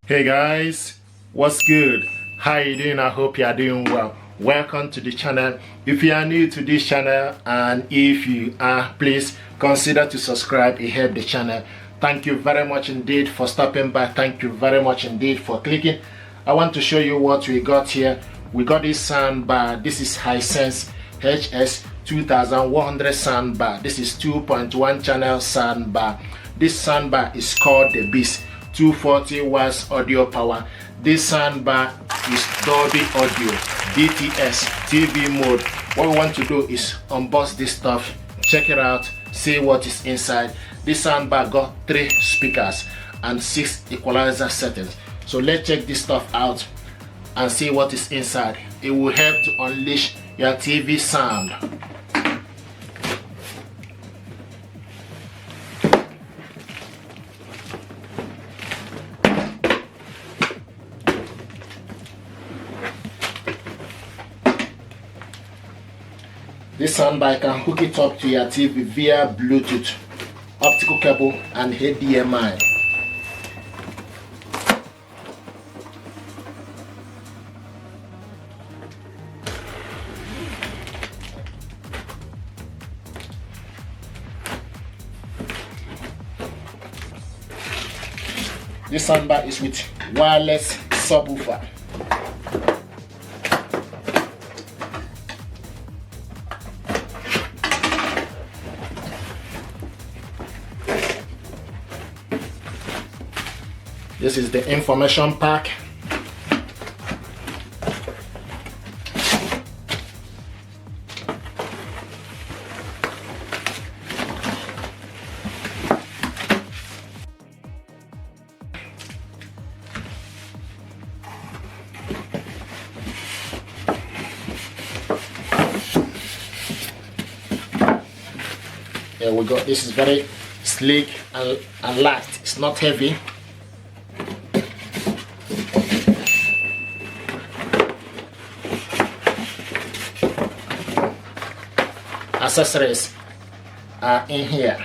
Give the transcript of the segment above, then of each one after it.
Hey guys, what's good? How you doing? I hope you are doing well. Welcome to the channel. If you are new to this channel, and if you are, please consider to subscribe. It helps the channel. Thank you very much indeed for stopping by. Thank you very much indeed for clicking. I want to show you what we got here. We got this soundbar. This is Hisense HS2100 soundbar. This is 2.1 channel soundbar. This soundbar is called the Beast. 240 watts audio power. This soundbar is Dolby Audio, DTS, TV mode. What we want to do is unbox this stuff, check it out, see what is inside. This soundbar got 3 speakers and 6 equalizer settings. So let's check this stuff out and see what is inside. It will help to unleash your TV sound. This soundbar can hook it up to your TV via Bluetooth, optical cable and HDMI. This soundbar is with wireless subwoofer. This is the information pack. There we go. This is very sleek and light. It's not heavy. Accessories are in here.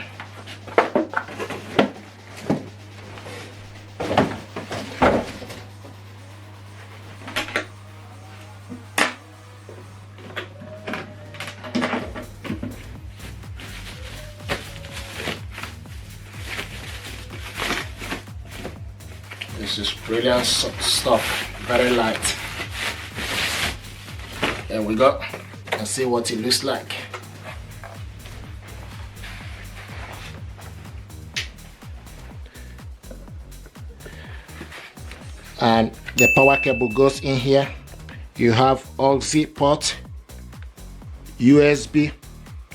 This is brilliant stuff, very light. There we go. And see what it looks like. And the power cable goes in here. You have auxiliary port, USB,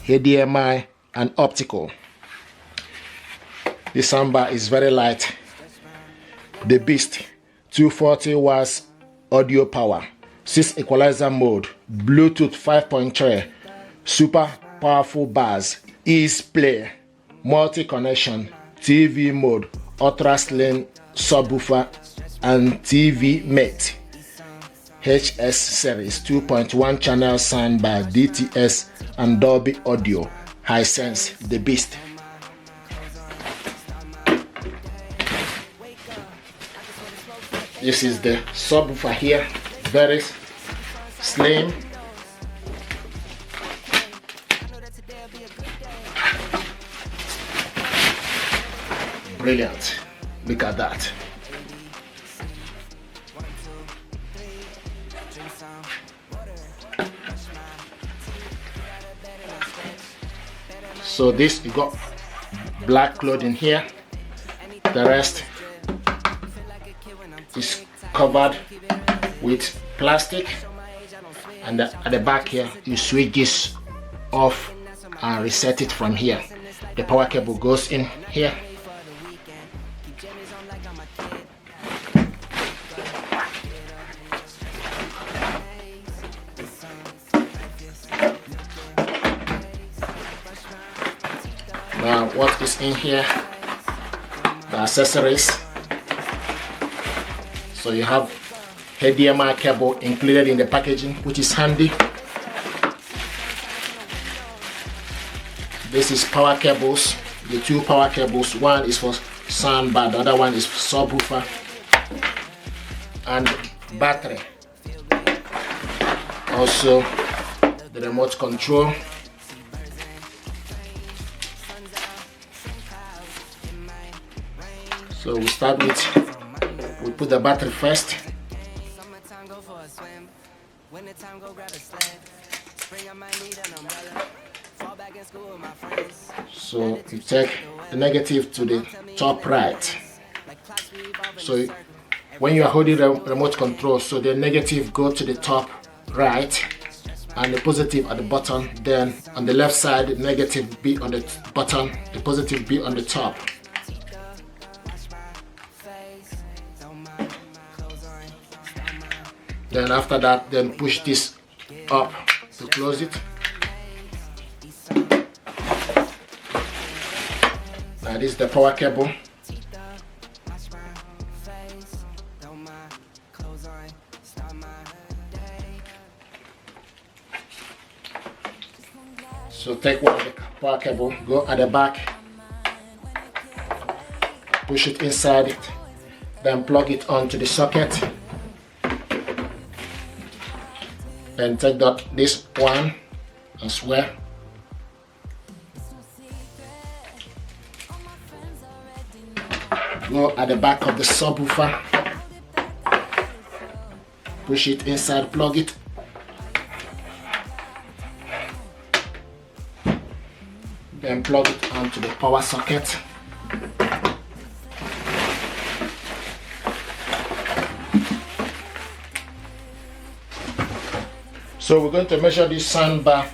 HDMI and optical. This soundbar is very light. The Beast, 240 watts audio power, 6 equalizer mode, Bluetooth 5.3, super powerful bass, ease play, multi connection, TV mode, ultra slim subwoofer and TV mate. HS series 2.1 channel soundbar, DTS and Dolby Audio. Hisense, the Beast. This is the subwoofer here, very slim. Brilliant. Look at that. So this, you got black clothing here. The rest is covered with plastic, and at the back here you switch this off and reset it from here. The power cable goes in here. Now what is in here? The accessories. So you have HDMI cable included in the packaging, which is handy. This is power cables. The 2 power cables. One is for soundbar, the other one is for subwoofer. and battery. Also the remote control. So we start with, we put the battery first. So you take the negative to the top right. So when you are holding the remote control, so the negative go to the top right and the positive at the bottom. Then on the left side, the negative be on the bottom, the positive be on the top. Then after that, then push this up to close it. Now this is the power cable. So take one of the power cable, go at the back, push it inside it, then plug it onto the socket. Then take this one as well. Go at the back of the subwoofer, push it inside, plug it. Then plug it onto the power socket. So we're going to measure this soundbar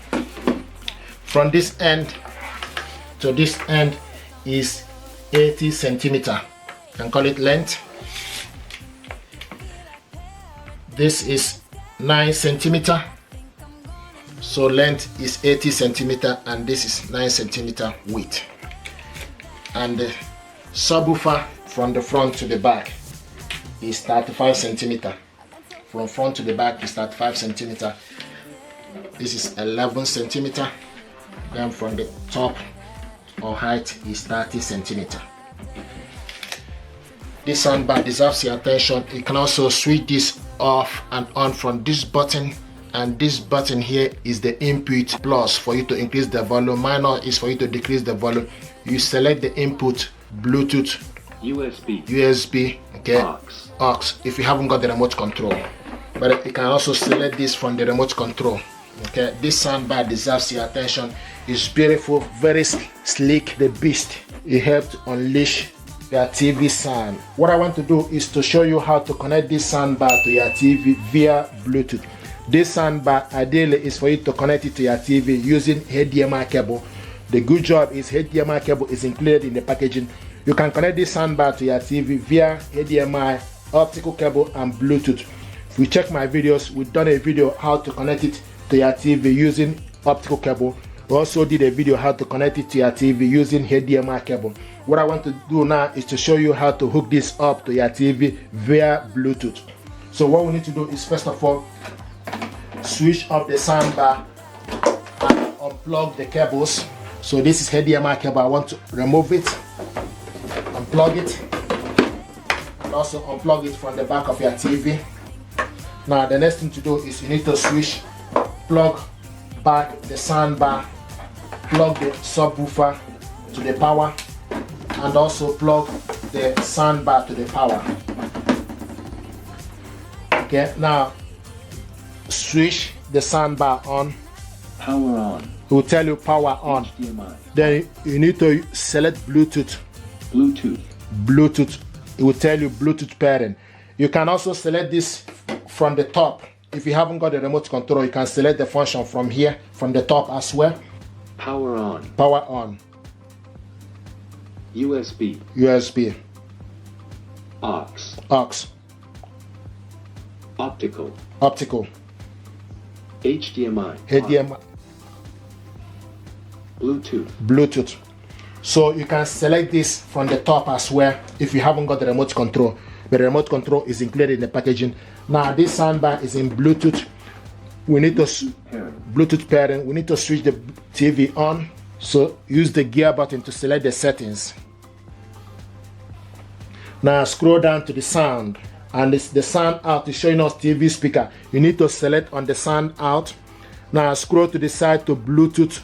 from this end to this end is 80 centimeter. You can call it length. This is 9 centimeter. So length is 80 centimeter and this is 9 centimeter width. And the subwoofer from the front to the back is 35 centimeter. From front to the back is 35 centimeter. This is 11 centimeter. Then from the top or height is 30 centimeter. This soundbar deserves your attention. You can also switch this off and on from this button, and this button here is the input plus for you to increase the volume, minus is for you to decrease the volume. You select the input, Bluetooth, USB, okay, AUX if you haven't got the remote control. But you can also select this from the remote control. Okay, this soundbar deserves your attention. It's beautiful, very sleek, the beast. It helps unleash your TV sound. What I want to do is to show you how to connect this soundbar to your TV via Bluetooth. This soundbar ideally is for you to connect it to your TV using HDMI cable. The good job is HDMI cable is included in the packaging. You can connect this soundbar to your TV via HDMI, optical cable and Bluetooth. If you check my videos, we've done a video how to connect it to your TV using optical cable. We also did a video how to connect it to your TV using HDMI cable. What I want to do now is to show you how to hook this up to your TV via Bluetooth. So what we need to do is first of all switch off the soundbar and unplug the cables. So this is HDMI cable. I want to remove it, unplug it, and also unplug it from the back of your TV. Now the next thing to do is you need to plug back the soundbar, plug the subwoofer to the power, and also plug the soundbar to the power. Okay, now switch the soundbar on. Power on. It will tell you power on. HDMI. Then you need to select Bluetooth. It will tell you Bluetooth pairing. You can also select this from the top. If you haven't got the remote control, you can select the function from here, from the top as well. Power on. Power on. USB. AUX. Optical. HDMI. Bluetooth. So you can select this from the top as well if you haven't got the remote control. The remote control is included in the packaging. Now this soundbar is in Bluetooth. We need to Bluetooth pairing. We need to switch the TV on. So use the gear button to select the settings. Now scroll down to the sound. and it's the sound out is showing us TV speaker. You need to select on the sound out. Now scroll to the side to Bluetooth,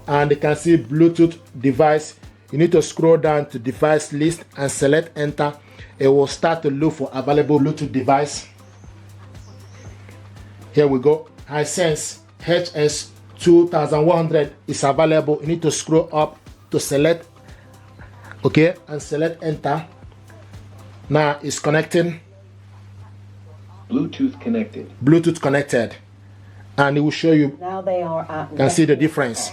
and you can see Bluetooth device. You need to scroll down to device list and select enter. It will start to look for available Bluetooth device. Here we go. Hisense HS2100 is available. You need to scroll up to select, okay, and select enter. Now it's connecting. Bluetooth connected. Bluetooth connected, and it will show you. Now they are at. Can see the difference.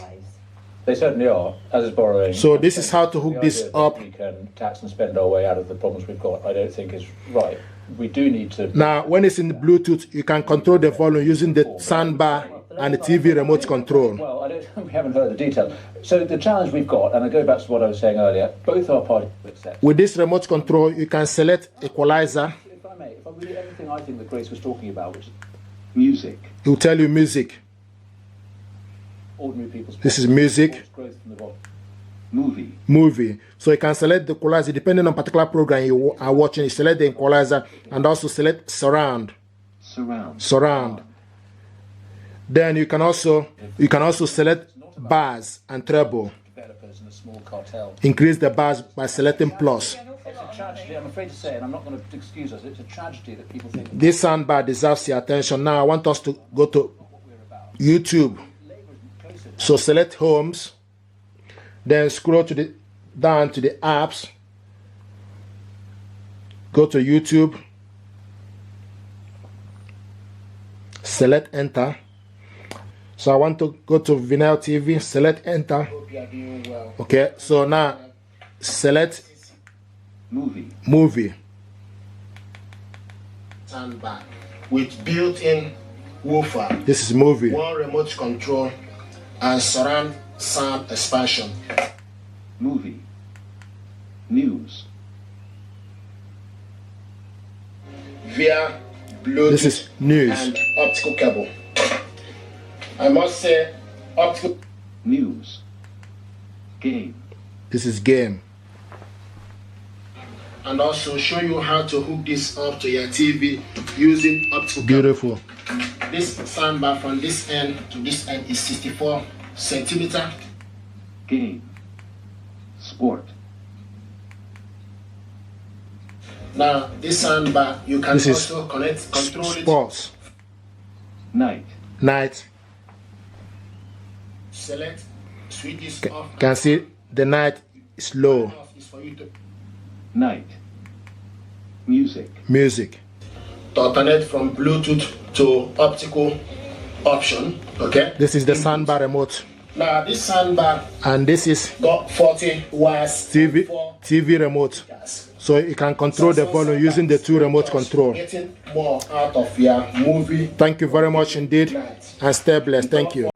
They certainly are, as is borrowing. So this is how to hook this up. We can tax and spend our way out of the problems we've got. I don't think is right. We do need to. Now, when it's in the Bluetooth, you can control the volume using the soundbar and the TV remote control. Well, we haven't heard the detail. So the challenge we've got, and I go back to what I was saying earlier, both are party accept. With this remote control, you can select equalizer. If I may, if I really everything I think that Grace was talking about, which is Music. It will tell you music. ordinary people's. This is music. Growth from the bottom. Movie. Movie. So you can select the equalizer depending on particular program you are watching. You select the equalizer and also select surround. Surround. Then you can also select bass and treble. Developers and a small cartel. Increase the bass by selecting plus. It's a tragedy, I'm afraid to say, and I'm not going to excuse us, it's a tragedy that people think This soundbar deserves your attention. Now I want us to go to YouTube. So select homes, then scroll to down to the apps. Go to YouTube. Select enter. So I want to go to Vinyl TV. Select enter. Okay. So now select movie. Soundbar with built-in woofer. This is movie. One remote control and surround sound expansion. Movie. News. Via Bluetooth. This is news and optical cable. I must say optical News. Game. This is game. And also show you how to hook this up to your TV using optical Beautiful. cable. This soundbar from this end to this end is 64 centimeter. Game. Sport. Now this soundbar you can This is also control it. Sports. Night. Night. Select switch this off. Can see the night is low. Off is for you to Night. Music. Music. alternate from Bluetooth to optical option. Okay. This is the soundbar remote. Now this soundbar And this is got 40 watts TV remote. So you can control the volume using the two remote control. Getting more out of your movie. Thank you very much indeed, and stay blessed. Thank you.